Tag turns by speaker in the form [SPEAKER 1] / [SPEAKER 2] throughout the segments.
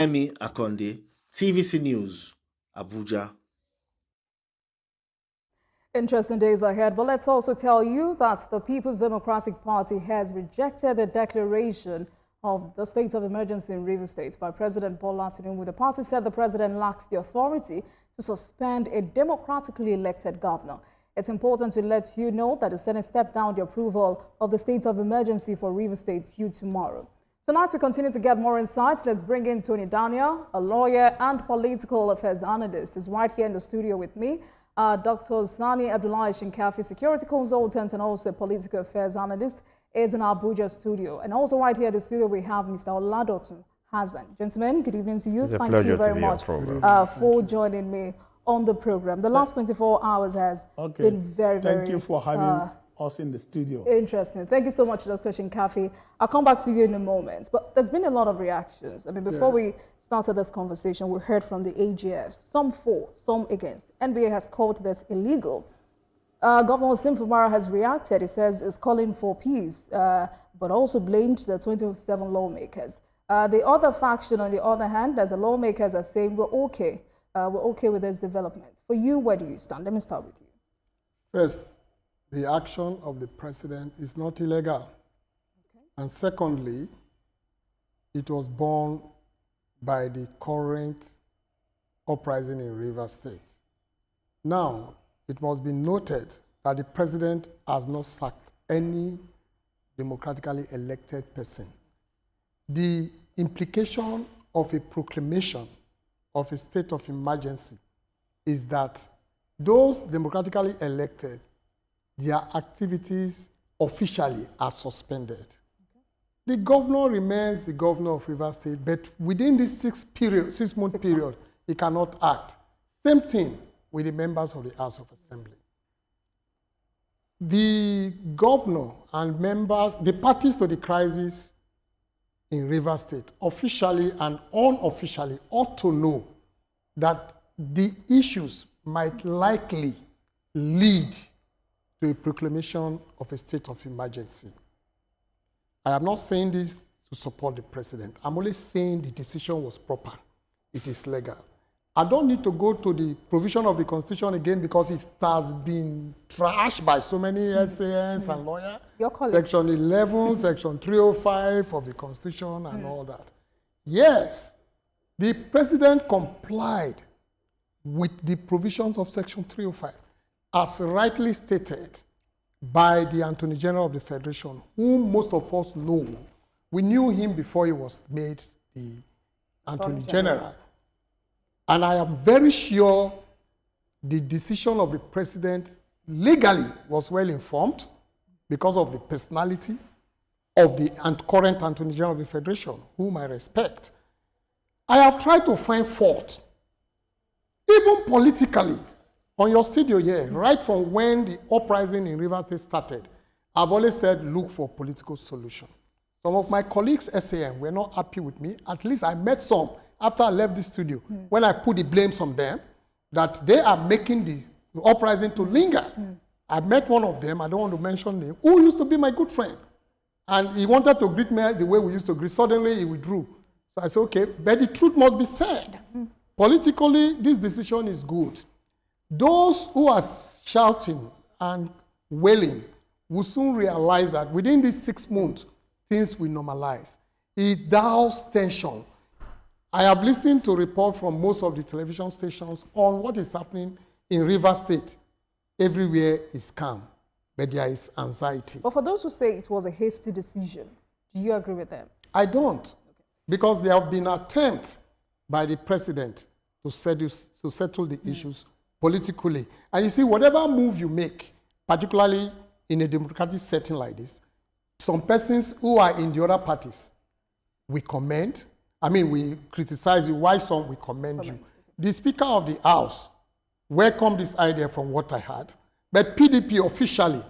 [SPEAKER 1] Emi Akonde, TVC News, Abuja.
[SPEAKER 2] Interesting days ahead, but let's also tell you that the People's Democratic Party has rejected the declaration of the state of emergency in Rivers State by President Bola Tinubu. The party said the president lacks the authority to suspend a democratically elected governor. It's important to let you know that the Senate stepped down the approval of the state of emergency for Rivers State due tomorrow. Tonight, we continue to get more insights. Let's bring in Tony Dania, a lawyer and political affairs analyst. He's right here in the studio with me. Dr. Sani Abdullahi Shinkafi, security consultant and also political affairs analyst, is in our Abuja studio. And also right here in the studio, we have Mr. Oladotun Hassan. Gentlemen, good evening to you.
[SPEAKER 3] Thank
[SPEAKER 2] you very much for joining me on the program. The last 24 hours has been very,
[SPEAKER 4] Thank you for having us in the studio.
[SPEAKER 2] Interesting. Thank you so much, Dr. Shinkafi. I'll come back to you in a moment. But there's been a lot of reactions. I mean, before we started this conversation, we heard from the AGF, some for, some against. NBA has called this illegal. Governor Fubara has reacted. He says it's calling for peace, but also blamed the 27 lawmakers. The other faction, on the other hand, as the lawmakers are saying, we're okay with this development. For you, where do you stand? Let me start with you.
[SPEAKER 4] First, the action of the president is not illegal. Okay. And secondly, it was born by the current uprising in Rivers State. Now, it must be noted that the president has not sacked any democratically elected person. The implication of a proclamation of a state of emergency is that those democratically elected, their activities officially are suspended. Okay. The governor remains the governor of Rivers State, but within this 6 month period, he cannot act. Same thing with the members of the House of Assembly. The governor and members, the parties to the crisis in Rivers State, officially and unofficially, ought to know that the issues might likely lead to a proclamation of a state of emergency. I am not saying this to support the president. I'm only saying the decision was proper. It is legal. I don't need to go to the provision of the Constitution again because it has been trashed by so many SANs and lawyers. Section 11, Section 305 of the Constitution and all that. Yes, the president complied with the provisions of Section 305, as rightly stated by the Attorney General of the Federation, whom most of us know. We knew him before he was made the Attorney General. And I am very sure the decision of the president legally was well informed because of the personality of the current Attorney General of the Federation, whom I respect. I have tried to find fault, even politically, on your studio here, right from when the uprising in Rivers State started. I've always said, look for political solution. Some of my colleagues, SAM, were not happy with me. At least I met some after I left the studio, when I put the blames on them, that they are making the uprising to linger. I met one of them, I don't want to mention him, who used to be my good friend. And he wanted to greet me the way we used to greet. Suddenly, he withdrew. So I said, okay, but the truth must be said. Politically, this decision is good. Those who are shouting and wailing will soon realize that within these 6 months, things will normalize. It douse tension. I have listened to reports from most of the television stations on what is happening in Rivers State. Everywhere is calm, but there is anxiety.
[SPEAKER 2] But for those who say it was a hasty decision, do you agree with them?
[SPEAKER 4] I don't, because there have been attempts by the president to settle the issues politically. And you see, whatever move you make, particularly in a democratic setting like this, some persons who are in the other parties, we commend. I mean, we criticize you, why some we commend you. The Speaker of the House welcomed this idea from what I heard, but PDP officially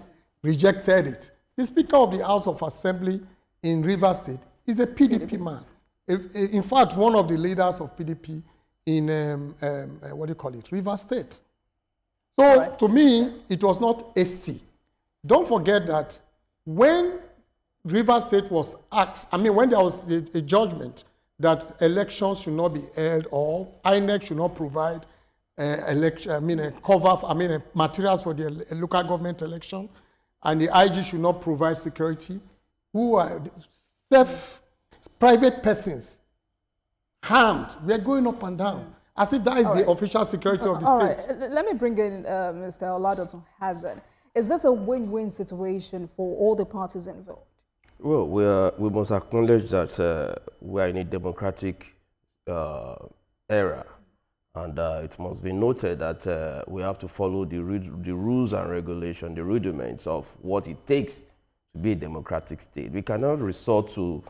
[SPEAKER 4] rejected it. The Speaker of the House of Assembly in Rivers State is a PDP man. In fact, one of the leaders of PDP in, Rivers State. So to me, it was not hasty. Don't forget that when Rivers State was asked, I mean, when there was a judgment that elections should not be held, or INEC should not provide materials for the local government election, and the IG should not provide security, who are private persons harmed. We are going up and down, as if that is the official security of the state.
[SPEAKER 2] Right. Let me bring in Mr. Oladoto Hazard. Is this a win-win situation for all the parties involved?
[SPEAKER 3] Well, we must acknowledge that we are in a democratic era, and it must be noted that we have to follow the rules and regulations, the rudiments of what it takes to be a democratic state. We cannot resort to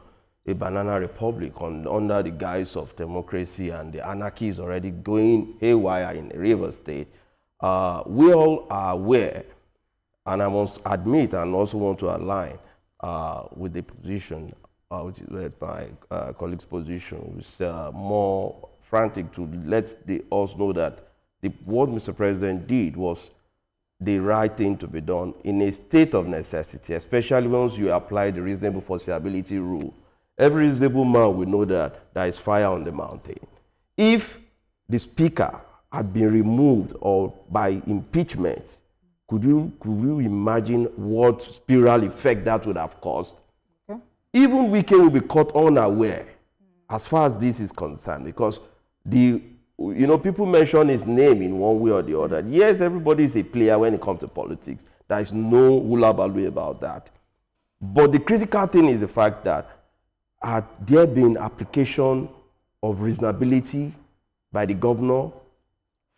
[SPEAKER 3] a banana republic under the guise of democracy, and the anarchy is already going haywire in the River State. We all are aware, and I must admit and also want to align with the position, with my colleague's position, which is more frantic to let us know that what Mr. President did was the right thing to be done in a state of necessity, especially once you apply the reasonable foreseeability rule. Every reasonable man will know that there is fire on the mountain. If the speaker had been removed or by impeachment, could you imagine what spiral effect that would have caused? Okay. Even Wike will be caught unaware as far as this is concerned, because people mention his name in one way or the other. Yes, everybody is a player when it comes to politics. There is no hula-baloo about that. But the critical thing is the fact that had there been application of reasonability by the governor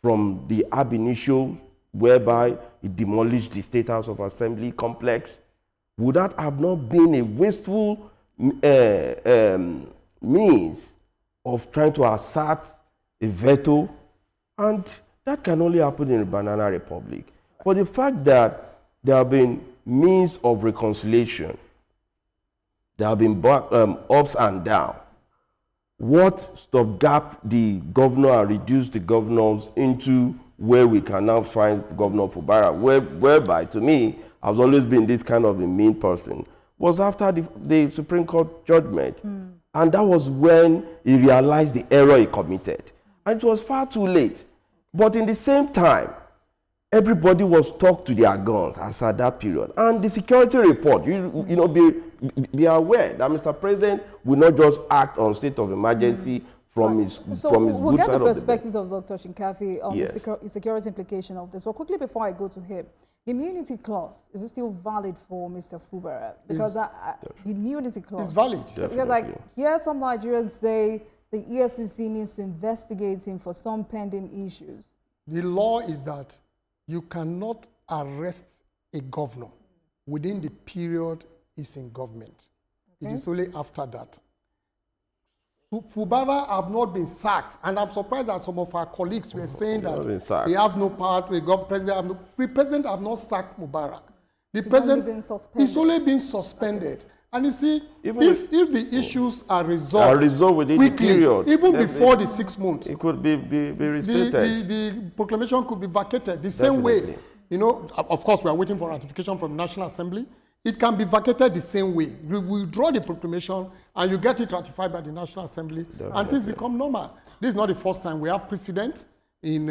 [SPEAKER 3] from the ab initio, whereby it demolished the State House of Assembly complex, would that have not been a wasteful means of trying to assert a veto? And that can only happen in a banana republic. But the fact that there have been means of reconciliation, there have been ups and downs, what stopgap the governor and reduce the governors into where we can now find Governor Fubara, whereby, to me, I've always been this kind of a mean person, was after the Supreme Court judgment. And that was when he realized the error he committed. And it was far too late. But in the same time, everybody was talked to their guns as at that period. And the security report, be aware that Mr. President will not just act on state of emergency from his good side of the
[SPEAKER 2] So we'll get the perspectives of Dr. Shinkafi on the security implication of this. But quickly before I go to him, the immunity clause, is it still valid for Mr. Fubara? Because the immunity clause
[SPEAKER 4] is valid.
[SPEAKER 2] Because I hear some Nigerians say the EFCC needs to investigate him for some pending issues.
[SPEAKER 4] The law is that you cannot arrest a governor within the period he's in government. Okay. It is only after that. Fubara have not been sacked, and I'm surprised that some of our colleagues were saying that they have no power, the president have not sacked Mubarak. The president is only been suspended. And you see, if the issues are resolved
[SPEAKER 3] within
[SPEAKER 4] quickly,
[SPEAKER 3] the period,
[SPEAKER 4] even before the 6 months,
[SPEAKER 3] it could be restated.
[SPEAKER 4] The proclamation could be vacated the same way. Of course, we are waiting for ratification from the National Assembly. It can be vacated the same way. We withdraw the proclamation and you get it ratified by the National Assembly, and things become normal. This is not the first time. We have precedent in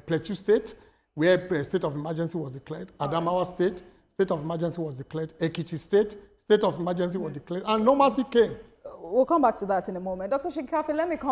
[SPEAKER 4] Plateau State, where a state of emergency was declared. Adamawa State, state of emergency was declared. Ekiti State, state of emergency was declared. And normalcy came.
[SPEAKER 2] We'll come back to that in a moment. Dr. Shinkafi, let me come